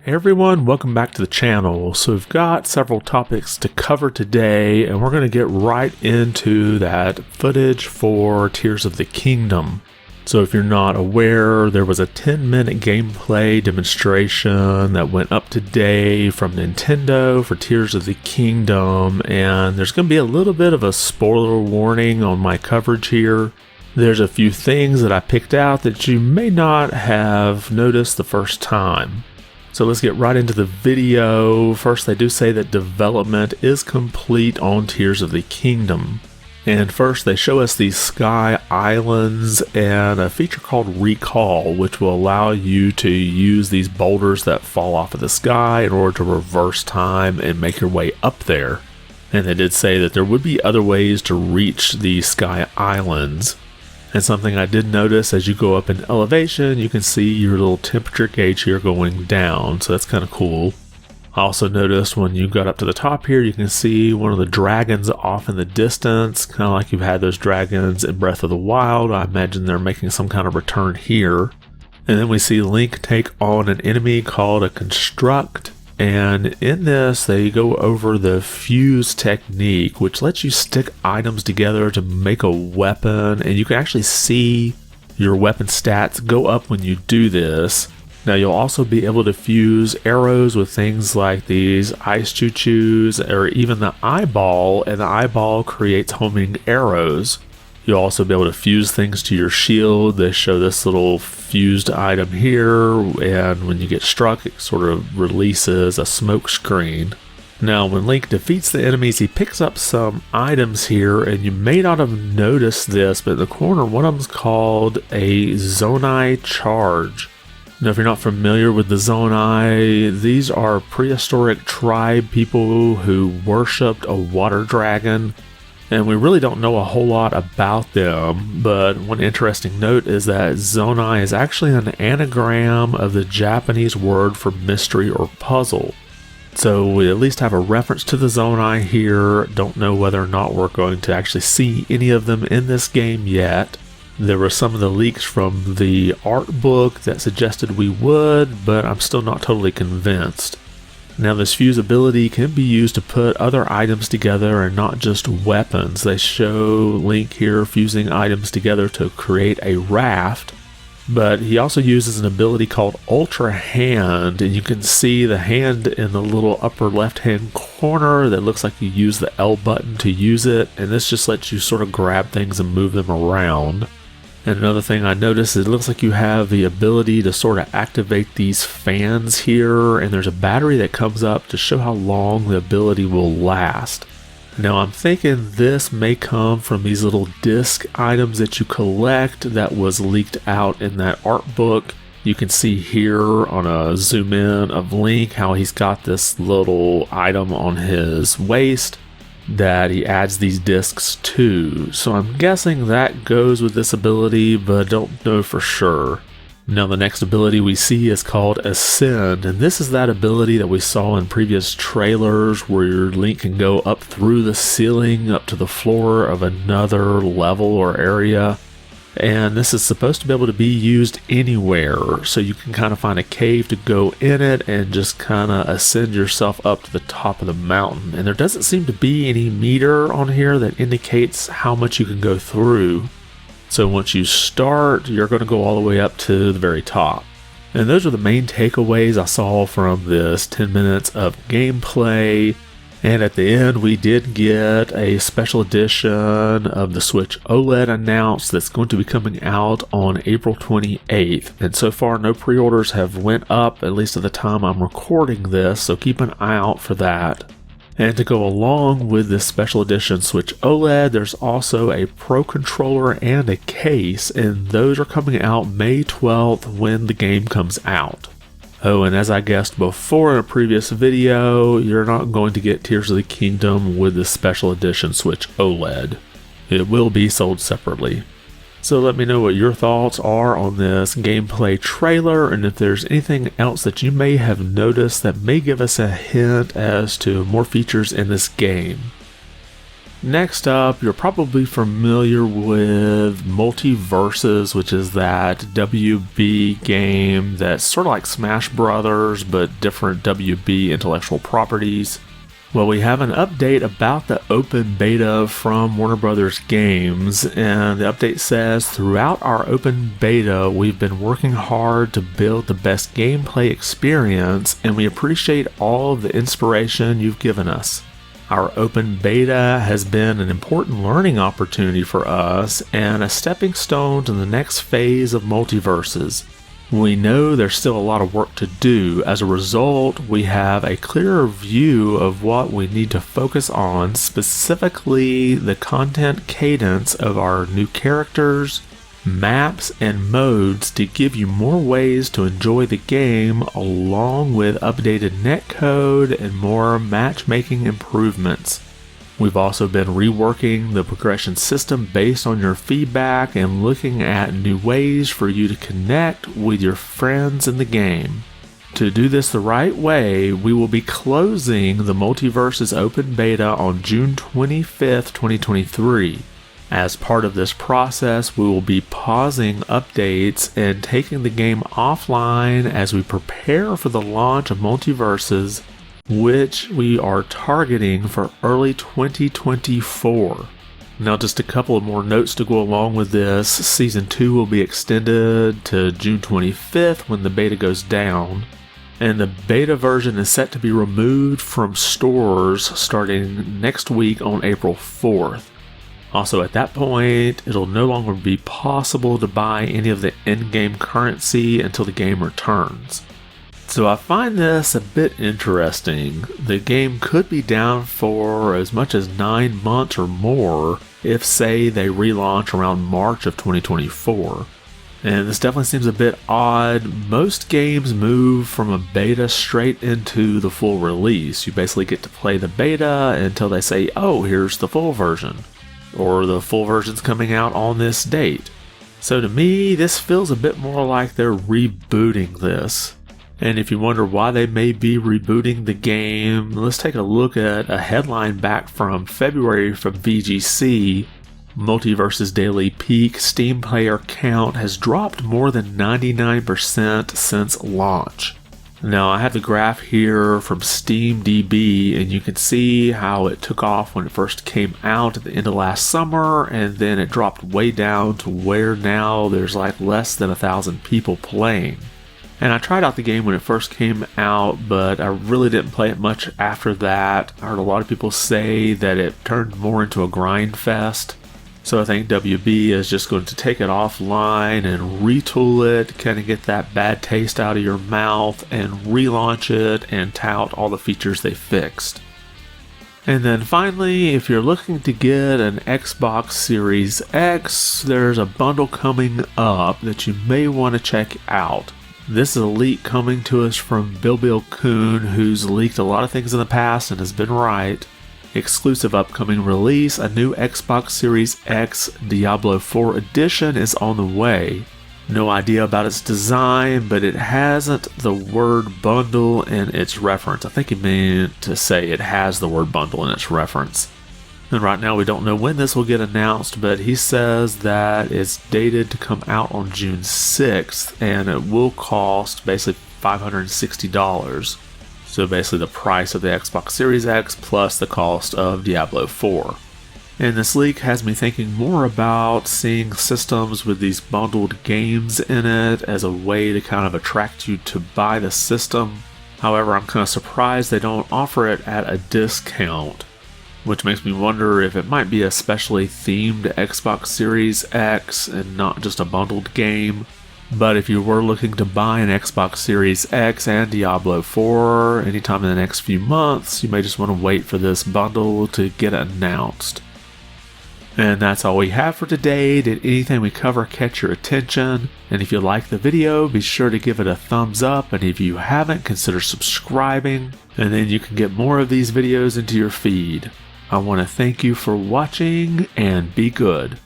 Hey everyone, welcome back to the channel. So we've got several topics to cover today, and we're going to get right into that footage for Tears of the Kingdom. So if you're not aware, there was a 10-minute gameplay demonstration that went up today from Nintendo for Tears of the Kingdom, and there's going to be a little bit of a spoiler warning on my coverage here. There's a few things that I picked out that you may not have noticed the first time. So let's get right into the video. First, they do say that development is complete on Tears of the Kingdom. And first, they show us these sky islands and a feature called Recall, which will allow you to use these boulders that fall off of the sky in order to reverse time and make your way up there. And they did say that there would be other ways to reach these sky islands. And something I did notice, as you go up in elevation, you can see your little temperature gauge here going down, so that's kind of cool. I also noticed when you got up to the top here, you can see one of the dragons off in the distance, kind of like you've had those dragons in Breath of the Wild. I imagine they're making some kind of return here. And then we see Link take on an enemy called a Construct. And in this, they go over the fuse technique, which lets you stick items together to make a weapon, and you can actually see your weapon stats go up when you do this. Now you'll also be able to fuse arrows with things like these ice choo-choos or even the eyeball, and the eyeball creates homing arrows. You'll also be able to fuse things to your shield. They show this little fused item here, and when you get struck, it sort of releases a smoke screen. Now, when Link defeats the enemies, he picks up some items here, and you may not have noticed this, but in the corner, one of them's called a Zonai Charge. Now, if you're not familiar with the Zonai, these are prehistoric tribe people who worshipped a water dragon. And we really don't know a whole lot about them, but one interesting note is that Zonai is actually an anagram of the Japanese word for mystery or puzzle. So we at least have a reference to the Zonai here. Don't know whether or not we're going to actually see any of them in this game yet. There were some of the leaks from the art book that suggested we would, but I'm still not totally convinced. Now this fuse ability can be used to put other items together and not just weapons. They show Link here fusing items together to create a raft, but he also uses an ability called Ultra Hand, and you can see the hand in the little upper left hand corner that looks like you use the L button to use it, and this just lets you sort of grab things and move them around. And another thing I noticed is it looks like you have the ability to sort of activate these fans here, and there's a battery that comes up to show how long the ability will last. Now I'm thinking this may come from these little disc items that you collect that was leaked out in that art book. You can see here on a zoom in of Link how he's got this little item on his waist that he adds these discs to. So I'm guessing that goes with this ability, but don't know for sure. Now the next ability we see is called Ascend, and this is that ability that we saw in previous trailers where your Link can go up through the ceiling up to the floor of another level or area. And this is supposed to be able to be used anywhere, so you can kind of find a cave to go in it and just kind of ascend yourself up to the top of the mountain. And there doesn't seem to be any meter on here that indicates how much you can go through. So once you start, you're going to go all the way up to the very top. And those are the main takeaways I saw from this 10 minutes of gameplay. And at the end, we did get a special edition of the Switch OLED announced that's going to be coming out on April 28th. And so far, no pre-orders have went up, at least at the time I'm recording this, so keep an eye out for that. And to go along with this special edition Switch OLED, there's also a Pro Controller and a case, and those are coming out May 12th when the game comes out. Oh, and as I guessed before in a previous video, you're not going to get Tears of the Kingdom with the special edition Switch OLED. It will be sold separately. So let me know what your thoughts are on this gameplay trailer, and if there's anything else that you may have noticed that may give us a hint as to more features in this game. Next up, you're probably familiar with MultiVersus, which is that WB game that's sort of like Smash Brothers, but different WB intellectual properties. Well, we have an update about the open beta from Warner Brothers Games, and the update says, throughout our open beta, we've been working hard to build the best gameplay experience, and we appreciate all of the inspiration you've given us. Our open beta has been an important learning opportunity for us and a stepping stone to the next phase of MultiVersus. We know there's still a lot of work to do. As a result, we have a clearer view of what we need to focus on, specifically the content cadence of our new characters, maps, and modes to give you more ways to enjoy the game, along with updated netcode and more matchmaking improvements. We've also been reworking the progression system based on your feedback and looking at new ways for you to connect with your friends in the game. To do this the right way, we will be closing the MultiVersus Open Beta on June 25th, 2023. As part of this process, we will be pausing updates and taking the game offline as we prepare for the launch of MultiVersus, which we are targeting for early 2024. Now, just a couple of more notes to go along with this. Season 2 will be extended to June 25th when the beta goes down, and the beta version is set to be removed from stores starting next week on April 4th. Also, at that point, it'll no longer be possible to buy any of the in-game currency until the game returns. So I find this a bit interesting. The game could be down for as much as 9 months or more if, say, they relaunch around March of 2024. And this definitely seems a bit odd. Most games move from a beta straight into the full release. You basically get to play the beta until they say, oh, here's the full version, or the full version's coming out on this date. So to me, this feels a bit more like they're rebooting this. And if you wonder why they may be rebooting the game, let's take a look at a headline back from February from VGC. MultiVersus Daily Peak Steam player count has dropped more than 99% since launch. Now, I have the graph here from SteamDB, and you can see how it took off when it first came out at the end of last summer, and then it dropped way down to where now there's like less than 1,000 people playing. And I tried out the game when it first came out, but I really didn't play it much after that. I heard a lot of people say that it turned more into a grind fest. So I think WB is just going to take it offline and retool it, kind of get that bad taste out of your mouth, and relaunch it and tout all the features they fixed. And then finally, if you're looking to get an Xbox Series X, there's a bundle coming up that you may want to check out. This is a leak coming to us from Bill Kuhn, who's leaked a lot of things in the past and has been right. Exclusive upcoming release, a new Xbox Series X Diablo 4 edition is on the way. No idea about its design, but it hasn't the word bundle in its reference. I think he meant to say it has the word bundle in its reference. And right now we don't know when this will get announced, but he says that it's dated to come out on June 6th, and it will cost basically $560. So basically the price of the Xbox Series X plus the cost of Diablo 4. And this leak has me thinking more about seeing systems with these bundled games in it as a way to kind of attract you to buy the system. However, I'm kind of surprised they don't offer it at a discount, which makes me wonder if it might be a specially themed Xbox Series X and not just a bundled game. But if you were looking to buy an Xbox Series X and Diablo 4 anytime in the next few months, you may just want to wait for this bundle to get announced. And that's all we have for today. Did anything we cover catch your attention? And if you liked the video, be sure to give it a thumbs up. And if you haven't, consider subscribing. And then you can get more of these videos into your feed. I want to thank you for watching, and be good.